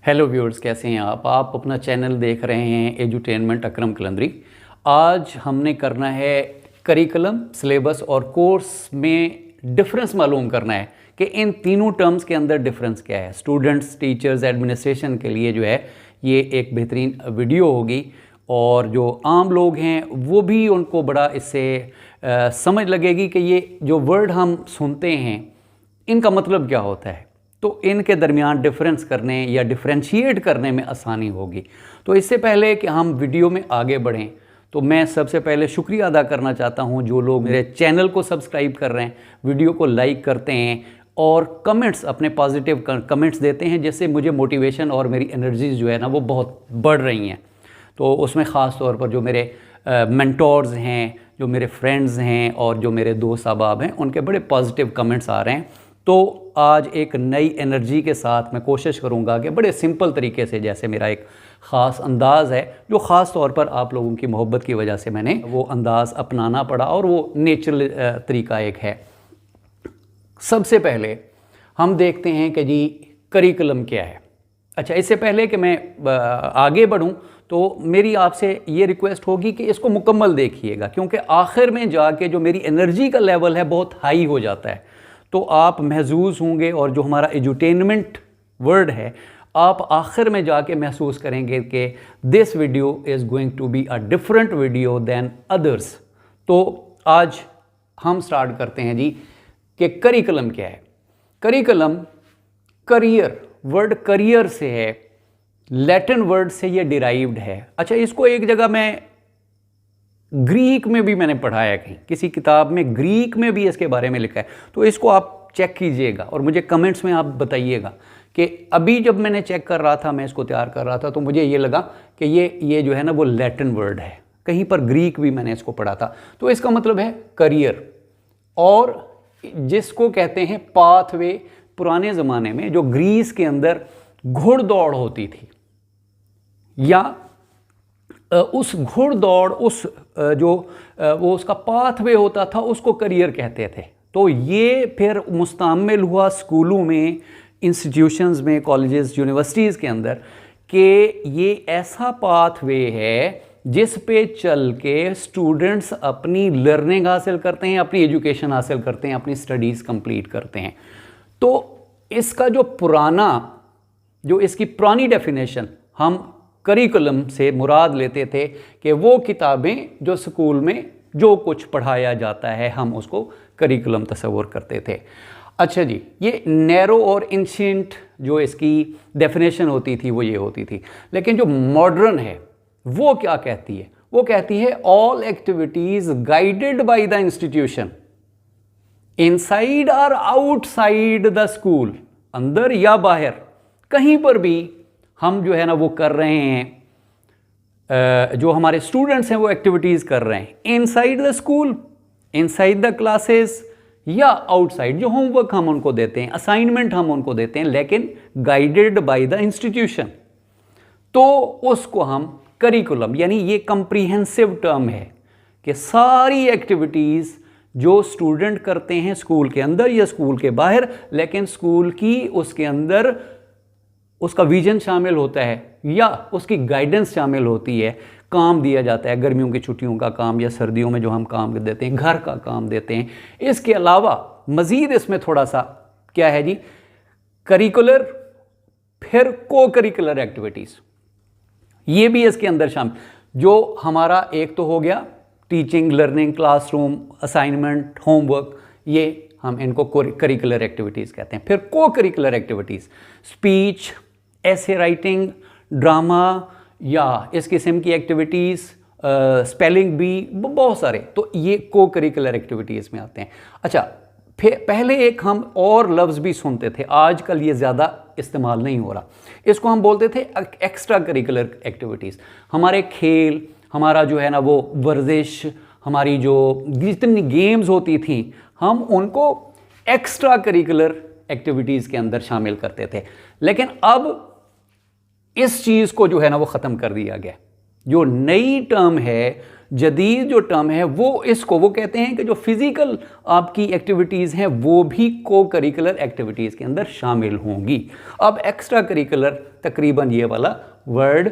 Hello viewers, कैसे हैं आप अपना चैनल देख रहे हैं एजुटेनमेंट अकरम कलंदरी। आज हमने करना है करिकुलम, सिलेबस और कोर्स में डिफरेंस मालूम करना है कि इन तीनों टर्म्स के अंदर डिफरेंस क्या है। स्टूडेंट्स, टीचर्स, एडमिनिस्ट्रेशन के लिए जो है ये एक बेहतरीन वीडियो होगी और जो आम लोग हैं वो भी उनको बड़ा इससे समझ लगेगी कि ये जो वर्ड हम सुनते हैं इनका मतलब क्या होता है, तो इनके दरमियान डिफरेंस करने या डिफरेंशिएट करने में आसानी होगी। तो इससे पहले कि हम वीडियो में आगे बढ़ें तो मैं सबसे पहले शुक्रिया अदा करना चाहता हूं जो लोग मेरे चैनल को सब्सक्राइब कर रहे हैं, वीडियो को लाइक करते हैं और कमेंट्स, अपने पॉजिटिव कमेंट्स देते हैं, जिससे मुझे मोटिवेशन और मेरी एनर्जीज जो है ना वो बहुत बढ़ रही हैं। तो उसमें ख़ास तौर पर जो मेरे मेंटोर्स हैं, जो मेरे फ्रेंड्स हैं और जो मेरे दोस्त अहबाब हैं, उनके बड़े पॉजिटिव कमेंट्स आ रहे हैं। तो आज एक नई एनर्जी के साथ मैं कोशिश करूंगा कि बड़े सिंपल तरीके से, जैसे मेरा एक ख़ास अंदाज़ है जो ख़ास तौर पर आप लोगों की मोहब्बत की वजह से मैंने वो अंदाज़ अपनाना पड़ा और वो नेचुरल तरीका एक है। सबसे पहले हम देखते हैं कि जी करिकुलम क्या है। अच्छा, इससे पहले कि मैं आगे बढ़ूं तो मेरी आपसे ये रिक्वेस्ट होगी कि इसको मुकम्मल देखिएगा, क्योंकि आखिर में जाके जो मेरी एनर्जी का लेवल है बहुत हाई हो जाता है, तो आप महसूस होंगे और जो हमारा एजुटेनमेंट वर्ड है आप आखिर में जाके महसूस करेंगे कि this video is going to be a different video than others. तो आज हम स्टार्ट करते हैं जी कि करिकुलम क्या है। करिकुलम करियर, वर्ड करियर से है, लैटिन वर्ड से ये डिराइव्ड है। अच्छा, इसको एक जगह मैं ग्रीक में भी मैंने पढ़ाया, कहीं किसी किताब में ग्रीक में भी इसके बारे में लिखा है, तो इसको आप चेक कीजिएगा और मुझे कमेंट्स में आप बताइएगा कि अभी जब मैंने चेक कर रहा था, मैं इसको तैयार कर रहा था, तो मुझे ये लगा कि ये जो है ना वो लैटिन वर्ड है। कहीं पर ग्रीक भी मैंने इसको पढ़ा था। तो इसका मतलब है करियर, और जिसको कहते हैं पाथवे। पुराने ज़माने में जो ग्रीस के अंदर घुड़दौड़ होती थी या उस घुड़दौड़, उस जो वो उसका पाथवे होता था, उसको करियर कहते थे। तो ये फिर मुस्तअम्मिल हुआ स्कूलों में, इंस्टीट्यूशंस में, कॉलेजेस, यूनिवर्सिटीज़ के अंदर कि ये ऐसा पाथवे है जिस पे चल के स्टूडेंट्स अपनी लर्निंग हासिल करते हैं, अपनी एजुकेशन हासिल करते हैं, अपनी स्टडीज़ कंप्लीट करते हैं। तो इसका जो इसकी पुरानी डेफिनेशन हम करिकुलम से मुराद लेते थे कि वो किताबें जो स्कूल में जो कुछ पढ़ाया जाता है हम उसको करिकुलम तस्वुर करते थे। अच्छा जी, ये नैरो और एंशिएंट जो इसकी डेफिनेशन होती थी वो ये होती थी। लेकिन जो मॉडर्न है वो क्या कहती है? वो कहती है all activities guided by the institution inside और आउटसाइड द स्कूल, अंदर या बाहर कहीं पर भी हम जो है ना वो कर रहे हैं, जो हमारे स्टूडेंट्स हैं वो एक्टिविटीज़ कर रहे हैं inside the school, inside the classes, या आउटसाइड। जो होमवर्क हम उनको देते हैं, असाइनमेंट हम उनको देते हैं, लेकिन गाइडेड बाय द इंस्टीट्यूशन, तो उसको हम करिकुलम, यानी ये कंप्रीहेंसिव टर्म है कि सारी एक्टिविटीज़ जो स्टूडेंट करते हैं स्कूल के अंदर या स्कूल के बाहर, लेकिन स्कूल की उसके अंदर उसका विजन शामिल होता है या उसकी गाइडेंस शामिल होती है। काम दिया जाता है, गर्मियों की छुट्टियों का काम या सर्दियों में जो हम काम देते हैं, घर का काम देते हैं। इसके अलावा मज़ीद इसमें थोड़ा सा क्या है जी, करिकुलर, फिर को करिकुलर एक्टिविटीज़, ये भी इसके अंदर शामिल। जो हमारा एक तो हो गया teaching, learning, classroom, assignment, homework, ये हम इनको करिकुलर एक्टिविटीज़ कहते हैं। फिर को करिकुलर एक्टिविटीज़, स्पीच, ऐसे राइटिंग, ड्रामा या इस किस्म की एक्टिविटीज़, स्पेलिंग बी, बहुत सारे, तो ये को करिकुलर एक्टिविटीज़ में आते हैं। अच्छा, फिर पहले एक हम और लफ्ज़ भी सुनते थे, आजकल ये ज़्यादा इस्तेमाल नहीं हो रहा, इसको हम बोलते थे एक्स्ट्रा करिकुलर एक्टिविटीज़। हमारे खेल, हमारा जो है ना वो वर्जिश, हमारी जो जितनी गेम्स होती थी हम उनको एक्स्ट्रा करिकुलर एक्टिविटीज़ के अंदर शामिल करते थे। लेकिन अब इस चीज़ को जो है ना वो ख़त्म कर दिया गया। जो नई टर्म है, जदीद जो टर्म है, वो कहते हैं कि जो फिज़िकल आपकी एक्टिविटीज़ हैं वो भी को करिकुलर एक्टिविटीज़ के अंदर शामिल होंगी। अब एक्स्ट्रा करिकुलर तकरीबन ये वाला वर्ड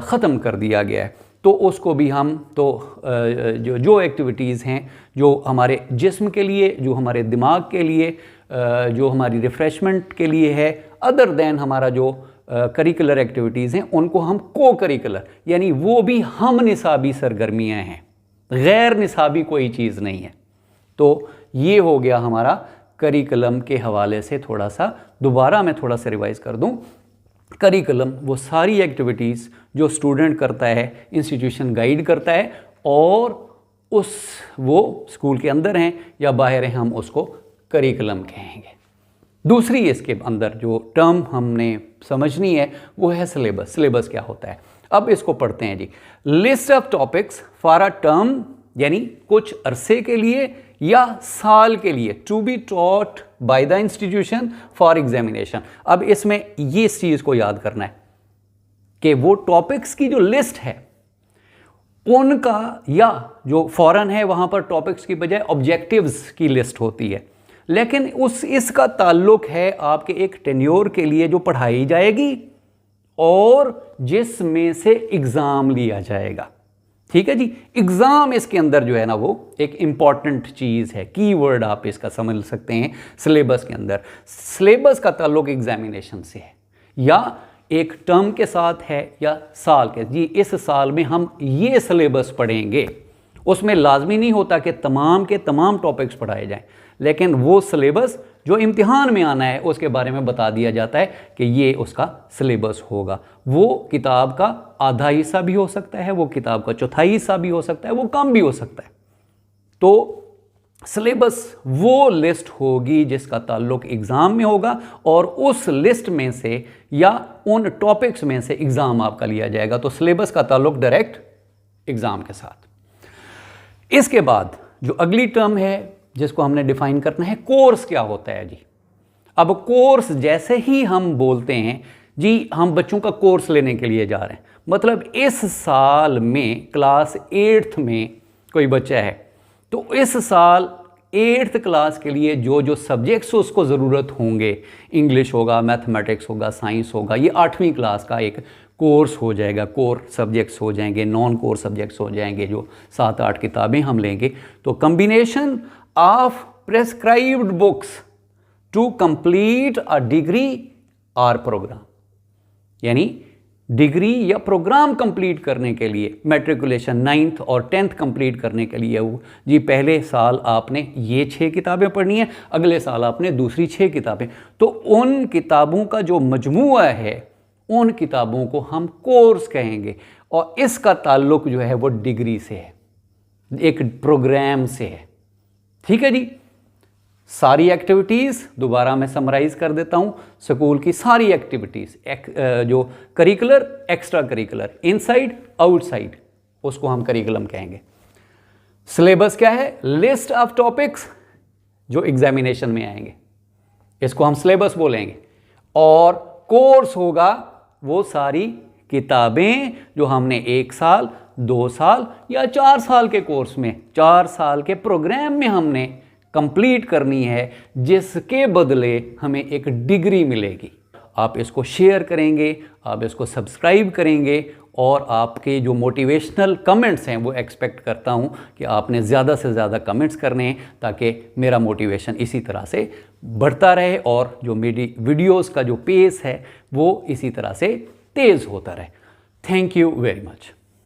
ख़त्म कर दिया गया है। तो उसको भी हम जो एक्टिविटीज़ हैं जो हमारे जिस्म के लिए, जो हमारे दिमाग के लिए, जो हमारी रिफ़्रेशमेंट के लिए है, अदर दैन हमारा जो करिकुलर एक्टिविटीज़ हैं, उनको हम को करिकुलर, यानी वो भी हम निसाबी सरगर्मियाँ हैं, गैर निसाबी कोई चीज़ नहीं है। तो ये हो गया हमारा करिकुलम के हवाले से थोड़ा सा। दोबारा मैं थोड़ा सा रिवाइज़ कर दूं। करिकुलम वो सारी एक्टिविटीज़ जो स्टूडेंट करता है, इंस्टीट्यूशन गाइड करता है, और वो स्कूल के अंदर हैं या बाहर हैं, हम उसको करिकुलम कहेंगे। दूसरी इसके अंदर जो टर्म हमने समझनी है वो है सिलेबस। सिलेबस क्या होता है, अब इसको पढ़ते हैं जी। List of topics for a term, यानी कुछ अरसे के लिए या साल के लिए, to be taught by the institution for examination. अब इसमें ये इस चीज़ को याद करना है कि वो टॉपिक्स की जो लिस्ट है उनका, या जो फॉरेन है वहाँ पर टॉपिक्स की बजाय ऑब्जेक्टिव्स की लिस्ट होती है, लेकिन इसका ताल्लुक है आपके एक टेन्योर के लिए जो पढ़ाई जाएगी और जिसमें से एग्ज़ाम लिया जाएगा। ठीक है जी। एग्ज़ाम इसके अंदर जो है ना वो एक इम्पॉर्टेंट चीज़ है, कीवर्ड आप इसका समझ सकते हैं सिलेबस के अंदर। सिलेबस का ताल्लुक एग्जामिनेशन से है, या एक टर्म के साथ है या साल के। जी इस साल में हम ये सिलेबस पढ़ेंगे, उसमें लाजमी नहीं होता कि तमाम के तमाम टॉपिक्स पढ़ाए जाएं, लेकिन वो सिलेबस जो इम्तिहान में आना है उसके बारे में बता दिया जाता है कि ये उसका सिलेबस होगा। वो किताब का आधा हिस्सा भी हो सकता है, वो किताब का चौथाई हिस्सा भी हो सकता है, वो कम भी हो सकता है। तो सिलेबस वो लिस्ट होगी जिसका ताल्लुक एग्ज़ाम में होगा, और उस लिस्ट में से या उन टॉपिक्स में से एग्ज़ाम आपका लिया जाएगा। तो सिलेबस का ताल्लुक डायरेक्ट एग्ज़ाम के साथ। इसके बाद जो अगली टर्म है जिसको हमने डिफाइन करना है, कोर्स क्या होता है जी। अब कोर्स जैसे ही हम बोलते हैं जी हम बच्चों का कोर्स लेने के लिए जा रहे हैं, मतलब इस साल में क्लास 8th में कोई बच्चा है तो इस साल 8th क्लास के लिए जो जो सब्जेक्ट्स उसको ज़रूरत होंगे, इंग्लिश होगा, मैथमेटिक्स होगा, साइंस होगा, ये 8वीं क्लास का एक कोर्स हो जाएगा। कोर सब्जेक्ट्स हो जाएंगे, नॉन कोर सब्जेक्ट्स हो जाएंगे, जो 7-8 किताबें हम लेंगे। तो combination of prescribed books to complete a degree और प्रोग्राम, यानी डिग्री या प्रोग्राम कंप्लीट करने के लिए, मैट्रिकुलेशन 9th और 10th कंप्लीट करने के लिए जी पहले साल आपने ये 6 किताबें पढ़नी है, अगले साल आपने दूसरी 6 किताबें। तो उन किताबों का जो मजमूआ है उन किताबों को हम कोर्स कहेंगे, और इसका ताल्लुक जो है वो डिग्री से है, एक प्रोग्राम से है। ठीक है जी। सारी एक्टिविटीज़ दोबारा मैं समराइज़ कर देता हूँ। स्कूल की सारी एक्टिविटीज़ जो curricular, extra curricular, inside, outside, उसको हम करिकुलम कहेंगे। सिलेबस क्या है, लिस्ट ऑफ टॉपिक्स जो एग्जामिनेशन में आएंगे, इसको हम सिलेबस बोलेंगे। और कोर्स होगा वो सारी किताबें जो हमने 1 साल, 2 साल या 4 साल के कोर्स में, 4 साल के प्रोग्राम में हमने कंप्लीट करनी है, जिसके बदले हमें एक डिग्री मिलेगी। आप इसको शेयर करेंगे, आप इसको सब्सक्राइब करेंगे, और आपके जो मोटिवेशनल कमेंट्स हैं वो एक्सपेक्ट करता हूं कि आपने ज़्यादा से ज़्यादा कमेंट्स करने हैं, ताकि मेरा मोटिवेशन इसी तरह से बढ़ता रहे और जो मेरी वीडियोस का जो पेस है वो इसी तरह से तेज़ होता रहे। Thank you very much.